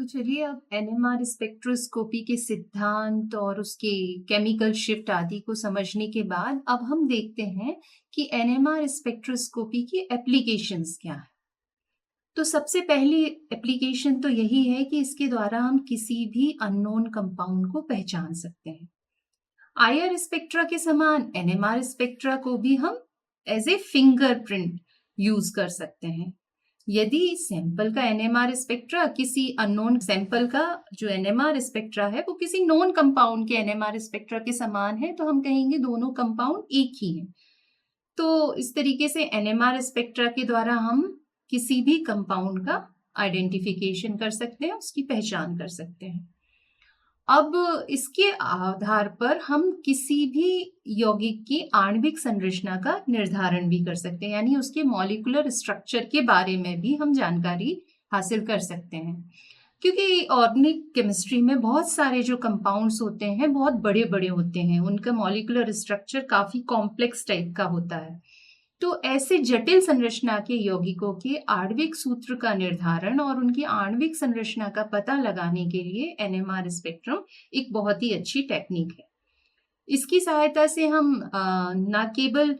तो चलिए अब एनएमआर स्पेक्ट्रोस्कोपी के सिद्धांत और उसके केमिकल शिफ्ट आदि को समझने के बाद अब हम देखते हैं कि एनएमआर स्पेक्ट्रोस्कोपी की एप्लीकेशंस क्या है। तो सबसे पहली एप्लीकेशन तो यही है कि इसके द्वारा हम किसी भी अननोन कंपाउंड को पहचान सकते हैं। आईआर स्पेक्ट्रा के समान एनएमआर स्पेक्ट्रा को भी हम एज ए फिंगरप्रिंट यूज कर सकते हैं। यदि सैंपल का एनएमआर स्पेक्ट्रा किसी अननोन सैंपल का जो एनएमआर स्पेक्ट्रा है वो किसी नोन कंपाउंड के एनएमआर स्पेक्ट्रा के समान है तो हम कहेंगे दोनों कंपाउंड एक ही हैं। तो इस तरीके से एनएमआर स्पेक्ट्रा के द्वारा हम किसी भी कंपाउंड का आइडेंटिफिकेशन कर सकते हैं, उसकी पहचान कर सकते हैं। अब इसके आधार पर हम किसी भी यौगिक की आणविक संरचना का निर्धारण भी कर सकते हैं, यानी उसके मॉलिक्यूलर स्ट्रक्चर के बारे में भी हम जानकारी हासिल कर सकते हैं। क्योंकि ऑर्गेनिक केमिस्ट्री में बहुत सारे जो कंपाउंड्स होते हैं बहुत बड़े बड़े होते हैं, उनका मॉलिक्यूलर स्ट्रक्चर काफी कॉम्प्लेक्स टाइप का होता है। तो ऐसे जटिल संरचना के यौगिकों के आणविक सूत्र का निर्धारण और उनकी आणविक संरचना का पता लगाने के लिए एनएमआर स्पेक्ट्रम एक बहुत ही अच्छी टेक्निक है। इसकी सहायता से हम न केवल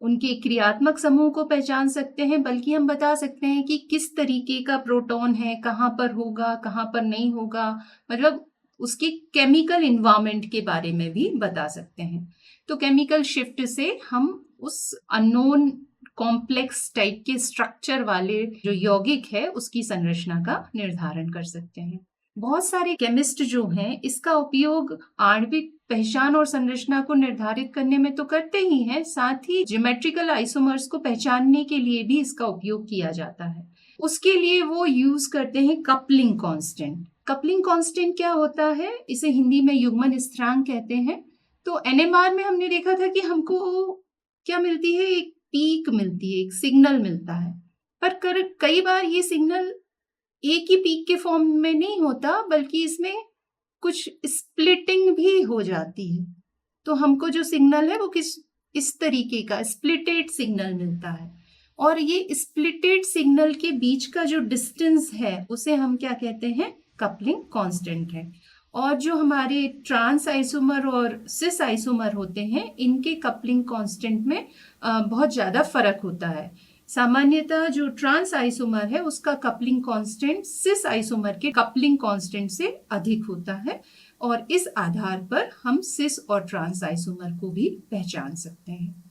उनके क्रियात्मक समूह को पहचान सकते हैं, बल्कि हम बता सकते हैं कि किस तरीके का प्रोटॉन है, कहाँ पर होगा, कहाँ पर नहीं होगा, मतलब उसके केमिकल इन्वायरमेंट के बारे में भी बता सकते हैं। तो केमिकल शिफ्ट से हम उस अननोन कॉम्प्लेक्स टाइप के स्ट्रक्चर वाले जो यौगिक है उसकी संरचना का निर्धारण कर सकते हैं। बहुत सारे केमिस्ट जो हैं इसका उपयोग आणविक पहचान और संरचना को निर्धारित करने में तो करते ही हैं, साथ ही ज्योमेट्रिकल आइसोमर्स को पहचानने के लिए भी इसका उपयोग किया जाता है। उसके लिए वो यूज करते हैं कपलिंग कांस्टेंट। कपलिंग कांस्टेंट क्या होता है, इसे हिंदी में युग्मन स्थिरांक कहते हैं। तो एनएमआर में हमने देखा था कि हमको क्या मिलती है, एक पीक मिलती है, एक सिग्नल मिलता है। पर कई बार ये सिग्नल एक ही पीक के फॉर्म में नहीं होता, बल्कि इसमें कुछ स्प्लिटिंग भी हो जाती है। तो हमको जो सिग्नल है वो इस तरीके का स्प्लिटेड सिग्नल मिलता है। और ये स्प्लिटेड सिग्नल के बीच का जो डिस्टेंस है उसे हम क्या कहते हैं, कपलिंग कांस्टेंट है। और जो हमारे ट्रांस आइसोमर और सिस आइसोमर होते हैं इनके कपलिंग कांस्टेंट में बहुत ज़्यादा फर्क होता है। सामान्यतः जो ट्रांस आइसोमर है उसका कपलिंग कांस्टेंट सिस आइसोमर के कपलिंग कांस्टेंट से अधिक होता है, और इस आधार पर हम सिस और ट्रांस आइसोमर को भी पहचान सकते हैं।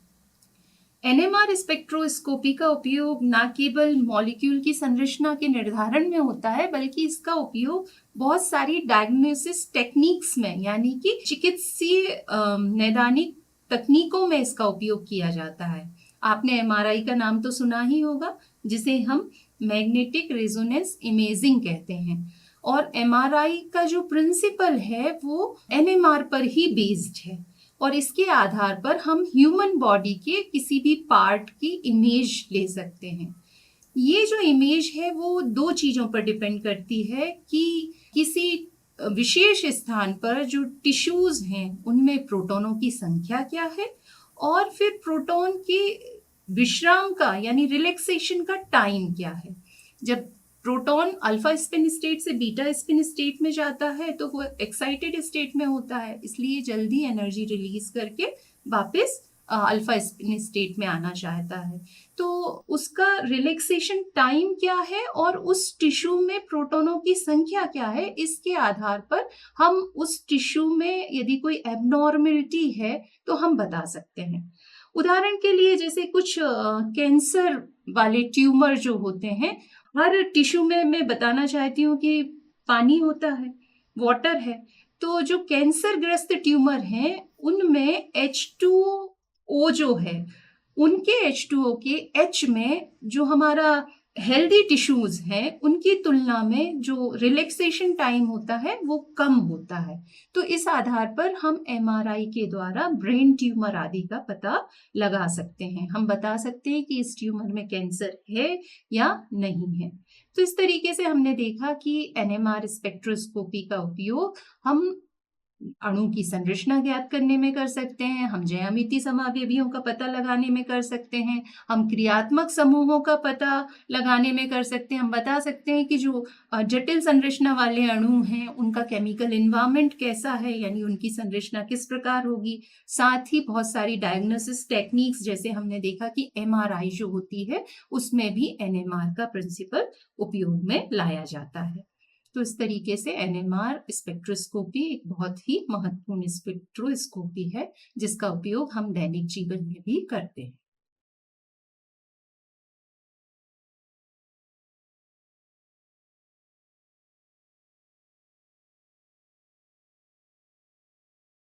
एनएमआर स्पेक्ट्रोस्कोपी का उपयोग न केवल मॉलिक्यूल की संरचना के निर्धारण में होता है, बल्कि इसका उपयोग बहुत सारी डायग्नोसिस टेक्निक्स में, यानी कि चिकित्सीय नैदानिक तकनीकों में इसका उपयोग किया जाता है। आपने एमआरआई का नाम तो सुना ही होगा, जिसे हम मैग्नेटिक रेजोनेंस इमेजिंग कहते हैं। और एमआरआई का जो प्रिंसिपल है वो एनएमआर पर ही बेस्ड है, और इसके आधार पर हम ह्यूमन बॉडी के किसी भी पार्ट की इमेज ले सकते हैं। ये जो इमेज है वो दो चीज़ों पर डिपेंड करती है कि किसी विशेष स्थान पर जो टिश्यूज हैं उनमें प्रोटॉनों की संख्या क्या है, और फिर प्रोटॉन के विश्राम का यानी रिलैक्सेशन का टाइम क्या है। जब प्रोटॉन अल्फा स्पिन स्टेट से बीटा स्पिन स्टेट में जाता है तो वो एक्साइटेड स्टेट में होता है, इसलिए जल्दी एनर्जी रिलीज करके वापस अल्फा स्पिन स्टेट में आना चाहता है। तो उसका रिलैक्सेशन टाइम क्या है और उस टिश्यू में प्रोटॉनों की संख्या क्या है, इसके आधार पर हम उस टिश्यू में यदि कोई एबनॉर्मलिटी है तो हम बता सकते हैं। उदाहरण के लिए जैसे कुछ कैंसर वाले ट्यूमर जो होते हैं, हर टिश्यू में मैं बताना चाहती हूँ कि पानी होता है, वाटर है। तो जो कैंसर ग्रस्त ट्यूमर हैं उनमें H2O जो है, उनके H2O के H में जो हमारा हेल्दी टिश्यूज हैं उनकी तुलना में जो रिलैक्सेशन टाइम होता है वो कम होता है। तो इस आधार पर हम एमआरआई के द्वारा ब्रेन ट्यूमर आदि का पता लगा सकते हैं। हम बता सकते हैं कि इस ट्यूमर में कैंसर है या नहीं है। तो इस तरीके से हमने देखा कि एनएमआर स्पेक्ट्रोस्कोपी का उपयोग हम अणु की संरचना ज्ञात करने में कर सकते हैं, हम ज्यामितीय समावेशियों का पता लगाने में कर सकते हैं, हम क्रियात्मक समूहों का पता लगाने में कर सकते हैं, हम बता सकते हैं कि जो जटिल संरचना वाले अणु हैं उनका केमिकल एनवायरनमेंट कैसा है, यानी उनकी संरचना किस प्रकार होगी। साथ ही बहुत सारी डायग्नोसिस टेक्निक्स, जैसे हमने देखा कि एमआरआई जो होती है उसमें भी एनएमआर का प्रिंसिपल उपयोग में लाया जाता है। तो इस तरीके से एनएमआर स्पेक्ट्रोस्कोपी एक बहुत ही महत्वपूर्ण स्पेक्ट्रोस्कोपी है जिसका उपयोग हम दैनिक जीवन में भी करते हैं।